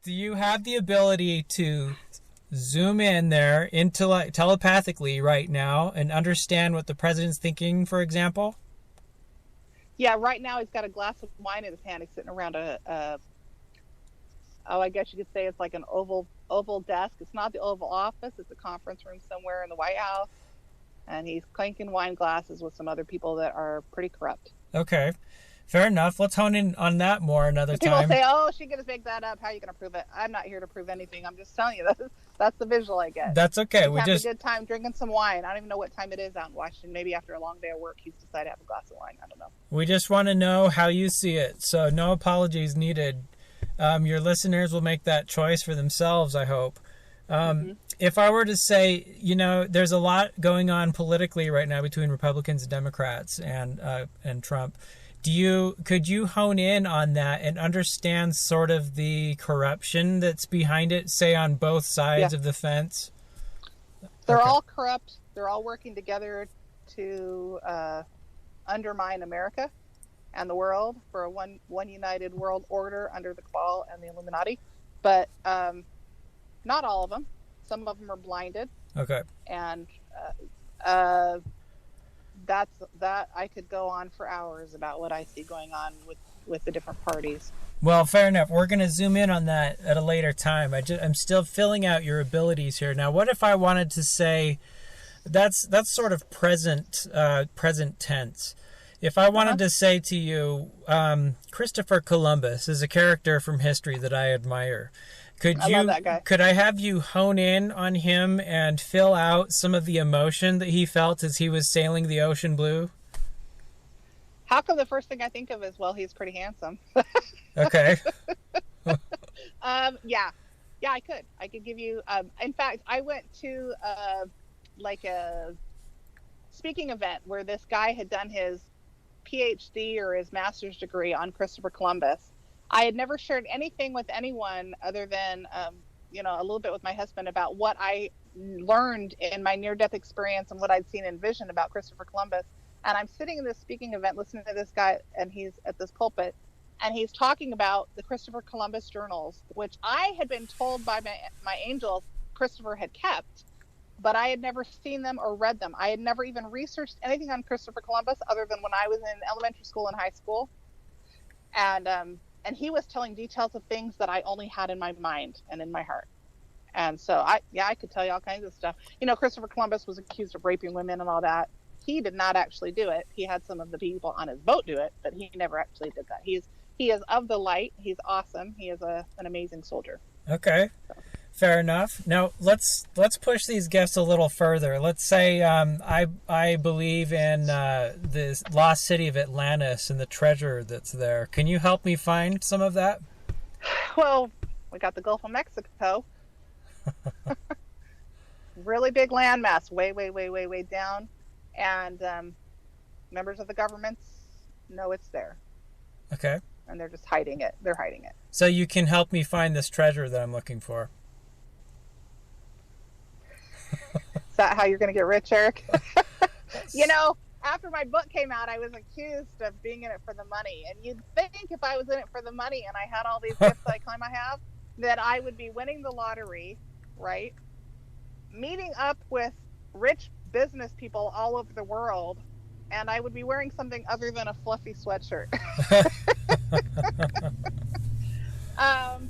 Do you have the ability to zoom in there telepathically right now and understand what the president's thinking, for example? Yeah, right now he's got a glass of wine in his hand. He's sitting around oh, I guess you could say it's like an oval desk. It's not the Oval Office. It's a conference room somewhere in the White House, and he's clanking wine glasses with some other people that are pretty corrupt. Okay, fair enough. Let's hone in on that more another And people time. say, "Oh, she could just make that up. How are you going to prove it?" I'm not here to prove anything. I'm just telling you that's the visual I get. That's okay. He's We having a just good time drinking some wine. I don't even know what time it is out in Washington. Maybe after a long day of work, he's decided to have a glass of wine. I don't know. we just want to know how you see it. So no apologies needed. Your listeners will make that choice for themselves, I hope. Mm-hmm. If I were to say, there's a lot going on politically right now between Republicans and Democrats and Trump. Could you hone in on that and understand sort of the corruption that's behind it, say on both sides Yeah, of the fence? they're Okay. all corrupt. They're all working together to undermine America and the world for a one united world order under the cabal and the Illuminati. But not all of them. Some of them are blinded, Okay. and uh, that I could go on for hours about what I see going on with the different parties. Well, fair enough. We're going to zoom in on that at a later time. I'm still filling out your abilities here. Now, what if I wanted to say that's sort of present tense. If I Uh-huh. wanted to say to you, Christopher Columbus is a character from history that I admire. I love that guy. Could I have you hone in on him and fill out some of the emotion that he felt as he was sailing the ocean blue? How come the first thing I think of is, well, he's pretty handsome? Okay. Yeah, yeah, I could. I could give you. In fact, I went to like a speaking event where this guy had done his PhD or his master's degree on Christopher Columbus. I had never shared anything with anyone other than, a little bit with my husband about what I learned in my near-death experience and what I'd seen in vision about Christopher Columbus. And I'm sitting in this speaking event listening to this guy, and he's at this pulpit, and he's talking about the Christopher Columbus journals, which I had been told by my angels Christopher had kept, but I had never seen them or read them. I had never even researched anything on Christopher Columbus other than when I was in elementary school and high school. And he was telling details of things that I only had in my mind and in my heart. And so I could tell you all kinds of stuff. Christopher Columbus was accused of raping women and all that. He did not actually do it. He had some of the people on his boat do it, but he never actually did that. He is of the light. He's awesome. He is an amazing soldier. Okay. So, Fair enough. Now let's push these guests a little further. Let's say I believe in this lost city of Atlantis and the treasure that's there. Can you help me find some of that? well, we got the Gulf of Mexico, really big landmass, way, way, way, way, way down, and members of the governments know it's there, Okay. and they're just hiding it. They're hiding it. So you can help me find this treasure that I'm looking for. Is that how you're going to get rich, Eric? After my book came out, I was accused of being in it for the money. And you'd think if I was in it for the money and I had all these gifts I claim I have, that I would be winning the lottery, right? Meeting up with rich business people all over the world, and I would be wearing something other than a fluffy sweatshirt. um,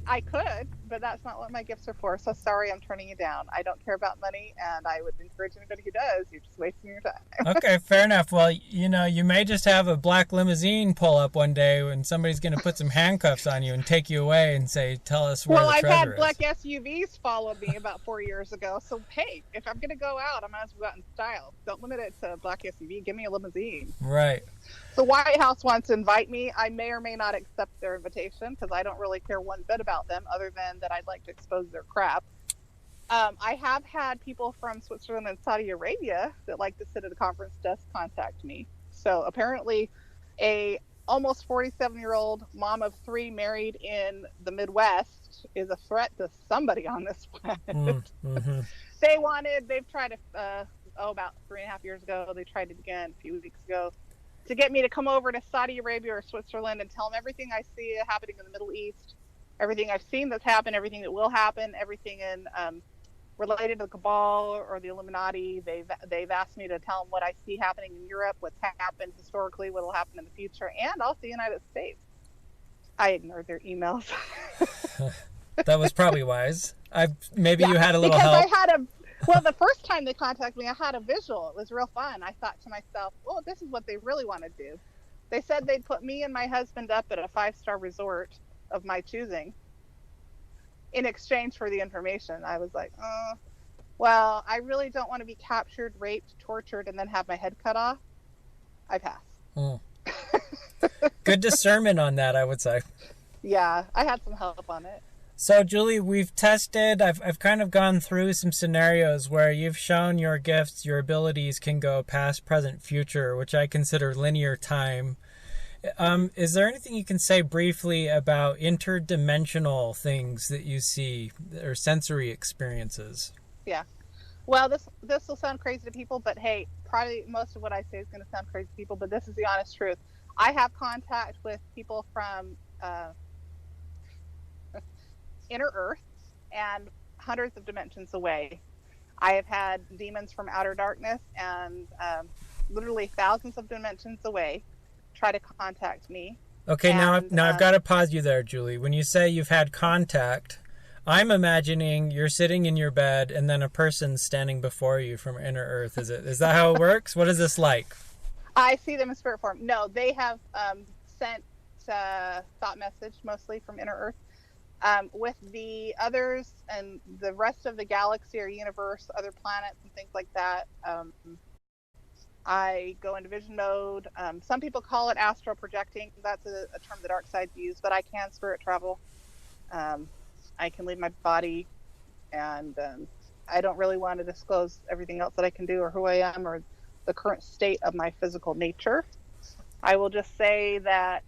I could, but that's not what my gifts are for. So sorry, I'm turning you down. I don't care about money, and I would encourage anybody who does. You're just wasting your time. Okay, fair enough. Well, you may just have a black limousine pull up one day when somebody's going to put some handcuffs on you and take you away and say, "Tell us where Well, the I've had treasure is." black SUVs follow me about 4 years ago. So hey, if I'm going to go out, I might as well go out in style. Don't limit it to a black SUV. Give me a limousine. Right. The White House wants to invite me. I may or may not accept their invitation because I don't really care one bit about them other than that I'd like to expose their crap. I have had people from Switzerland and Saudi Arabia that like to sit at a conference desk contact me. So apparently a almost 47-year-old mom of three married in the Midwest is a threat to somebody on this planet. Mm-hmm. They've tried about 3.5 years ago. They tried it again a few weeks ago to get me to come over to Saudi Arabia or Switzerland and tell them everything I see happening in the Middle East everything I've seen that's happened, everything that will happen, everything in related to the cabal or the Illuminati. They've asked me to tell them what I see happening in Europe, what's happened historically, what will happen in the future, and also the United States. I ignored their emails. That was probably wise. Maybe Yeah, you had a little because help. well, the first time they contacted me, I had a visual. It was real fun. I thought to myself, oh, this is what they really want to do. They said they'd put me and my husband up at a 5-star resort of my choosing in exchange for the information. I was like, well, I really don't want to be captured, raped, tortured, and then have my head cut off. I pass. Mm. Good discernment on that, I would say. Yeah, I had some help on it. So, Julie, we've tested, I've kind of gone through some scenarios where you've shown your gifts, your abilities can go past, present, future, which I consider linear time. Is there anything you can say briefly about interdimensional things that you see or sensory experiences? Yeah. Well, this will sound crazy to people, but hey, probably most of what I say is going to sound crazy to people, but this is the honest truth. I have contact with people from inner Earth and hundreds of dimensions away. I have had demons from outer darkness and literally thousands of dimensions away try to contact me. Okay, and, now I've got to pause you there, Julie. When you say you've had contact, I'm imagining you're sitting in your bed and then a person standing before you from inner Earth. Is that how it works? What is this like? I see them in spirit form. No, they have sent thought message mostly from inner Earth. With the others and the rest of the galaxy or universe, other planets and things like that, I go into vision mode. Some people call it astral projecting. That's a term the dark side use, but I can spirit travel. I can leave my body, and I don't really want to disclose everything else that I can do or who I am or the current state of my physical nature. I will just say that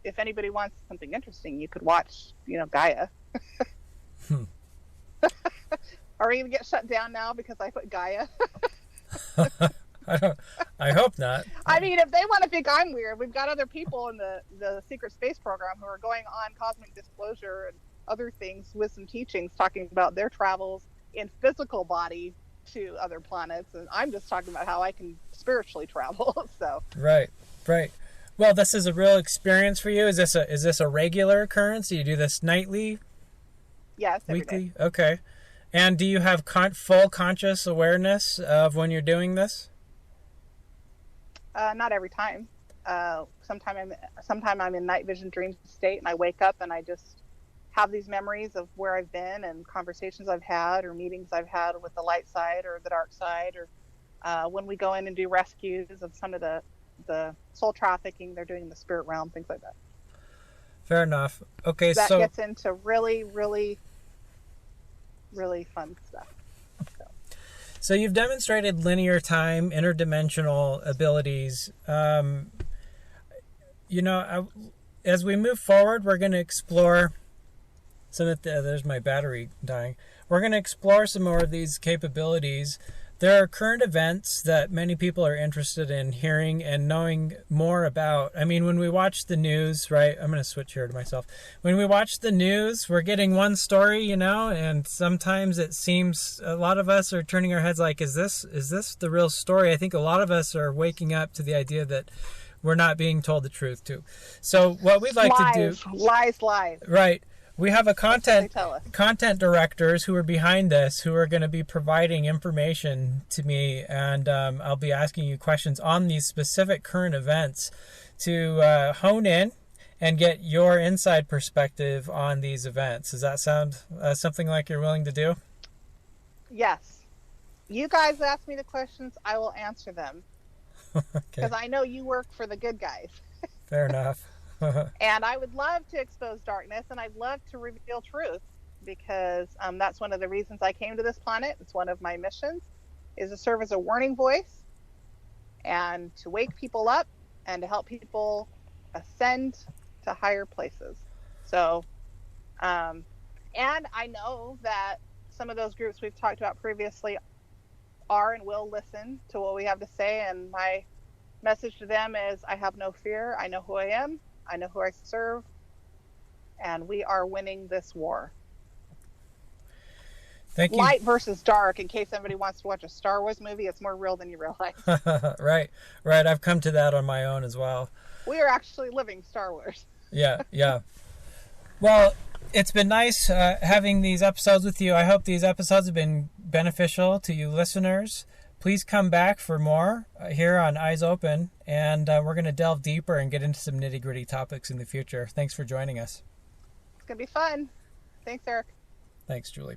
if anybody wants something interesting, you could watch, Gaia. Are we going to get shut down now because I put Gaia? I hope not. I mean, if they want to think I'm weird, we've got other people in the secret space program who are going on cosmic disclosure and other things, wisdom teachings, talking about their travels in physical body to other planets, and I'm just talking about how I can spiritually travel. So right. Well, this is a real experience for you. Is this a regular occurrence? Do you do this nightly? Yes, every weekly? day. Okay. And do you have full conscious awareness of when you're doing this? Not every time. Sometime I'm in night vision dream state, and I wake up and I just have these memories of where I've been and conversations I've had or meetings I've had with the light side or the dark side, or when we go in and do rescues of some of the soul trafficking they're doing in the spirit realm, things like that. Fair enough. Okay, that so gets into really, really, really fun stuff. So you've demonstrated linear time, interdimensional abilities. As we move forward, we're going to explore there's my battery dying. We're going to explore some more of these capabilities. There are current events that many people are interested in hearing and knowing more about. I mean, when we watch the news, right? I'm going to switch here to myself. When we watch the news, we're getting one story, and sometimes it seems a lot of us are turning our heads like, is this the real story? I think a lot of us are waking up to the idea that we're not being told the truth too. So what we'd like to do... Lies. Right. We have content directors who are behind this, who are going to be providing information to me, and I'll be asking you questions on these specific current events to hone in and get your inside perspective on these events. Does that sound something like you're willing to do? Yes. You guys ask me the questions, I will answer them. Because I know you work for the good guys. Fair enough. And I would love to expose darkness, and I'd love to reveal truth, because that's one of the reasons I came to this planet. It's one of my missions, is to serve as a warning voice and to wake people up and to help people ascend to higher places. So, and I know that some of those groups we've talked about previously are and will listen to what we have to say, and my message to them is, I have no fear. I know who I am. I know who I serve, and we are winning this war. Thank you. Light versus dark, in case somebody wants to watch a Star Wars movie, it's more real than you realize. Right. I've come to that on my own as well. We are actually living Star Wars. Yeah. Well, it's been nice having these episodes with you. I hope these episodes have been beneficial to you listeners. Please come back for more here on Eyes Open, and we're going to delve deeper and get into some nitty-gritty topics in the future. Thanks for joining us. It's going to be fun. Thanks, Eric. Thanks, Julie.